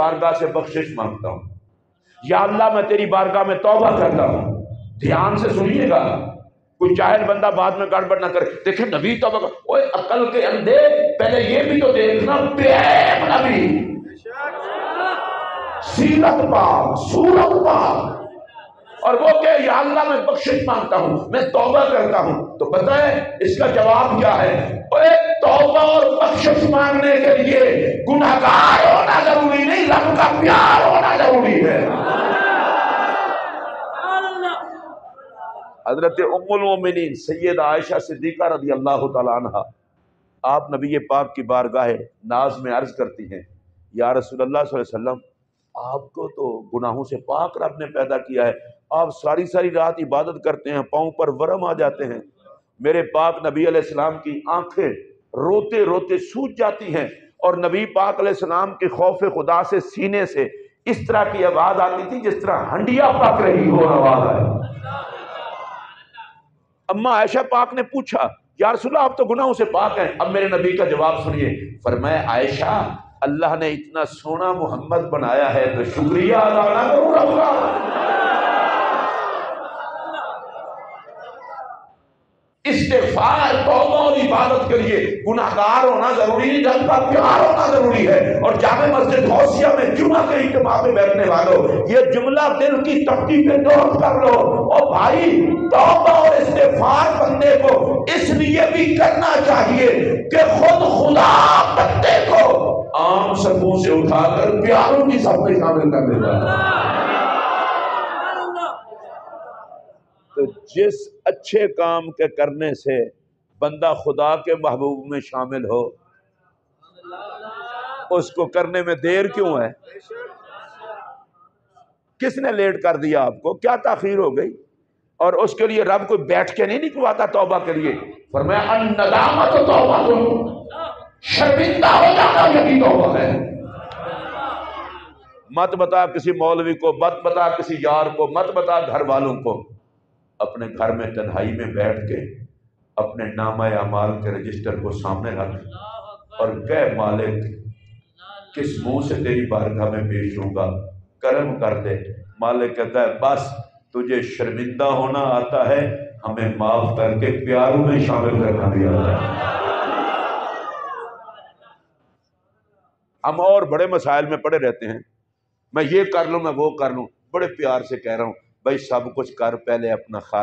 بارگاہ سے بخشش مانگتا ہوں، یا اللہ میں تیری بارگاہ میں توبہ کرتا ہوں۔ دھیان سے سنیے گا، کوئی جاہل بندہ بعد میں گڑبڑ نہ کرے۔ دیکھیں نبی توبہ کر، اوے عقل کے اندھے پہلے یہ بھی تو دیکھنا، پیم نبی، سیرت پاک، صورت پاک، اور وہ کہ یا اللہ میں بخشش مانگتا ہوں، میں توبہ کرتا ہوں۔ تو پتہ ہے اس کا جواب کیا ہے؟ اوے توبہ اور بخشش مانگنے کے لیے گناہگار ہونا ضروری نہیں، رب کا پیار ہونا ضروری ہے۔ حضرت ام المومنین سیدہ عائشہ صدیقہ رضی اللہ تعالی عنہا آپ نبی پاک کی بارگاہ ناز میں عرض کرتی ہیں، یا رسول اللہ صلی اللہ علیہ وسلم، آپ کو تو گناہوں سے پاک رب نے پیدا کیا ہے، آپ ساری ساری رات عبادت کرتے ہیں، پاؤں پر ورم آ جاتے ہیں، میرے پاک نبی علیہ السلام کی آنکھیں روتے روتے سوج جاتی ہیں، اور نبی پاک علیہ السلام کے خوف خدا سے سینے سے اس طرح کی آواز آتی تھی جس طرح ہنڈیا پک رہی ہو آواز آئے۔ اما عائشہ پاک نے پوچھا، یا رسول اللہ آپ تو گناہوں سے پاک ہیں۔ اب میرے نبی کا جواب سنیے، فرمایا عائشہ اللہ نے اتنا سونا محمد بنایا ہے تو شکریہ ادا نہ کروں رب کا؟ استغفار توبہ اور عبادت کے لیے گناہگار ہونا ضروری نہیں، رب کا پیار ہونا ضروری ہے۔ اور جامع مسجد غوثیہ میں جمعہ کے اجتماع میں بیٹھنے والوں، یہ جملہ دل کی تختی پہ نوٹ کر لو، اور بھائی توبہ اور استغفار بندے کو اس لیے بھی کرنا چاہیے کہ خود خدا بندے کو عام صفوں سے اٹھا کر پیاروں کی صف میں شامل کر دیتا ہے۔ تو جس اچھے کام کے کرنے سے بندہ خدا کے محبوب میں شامل ہو، اس کو کرنے میں دیر کیوں ہے؟ کس نے لیٹ کر دیا آپ کو؟ کیا تاخیر ہو گئی؟ اور اس کے لیے رب کوئی بیٹھ کے نہیں نکلواتا توبہ کے لیے، فرمایا الندامت توبہ، شرمندہ ہو جانا یہی توبہ ہے۔ مت بتا کسی مولوی کو، مت بتا کسی یار کو، مت بتا گھر والوں کو، اپنے گھر میں تنہائی میں بیٹھ کے اپنے نامہ اعمال کے رجسٹر کو سامنے رکھ اور کہہ مالک کس منہ سے تیری بارگاہ میں پیش ہوں گا، کرم کر دے۔ مالک کہتا ہے بس تجھے شرمندہ ہونا آتا ہے، ہمیں معاف کر کے پیاروں میں شامل کرنا بھی آتا ہے۔ ہم اور بڑے مسائل میں پڑے رہتے ہیں، میں یہ کر لوں میں وہ کر لوں، بڑے پیار سے کہہ رہا ہوں بھائی سب کچھ کر، پہلے اپنا خالق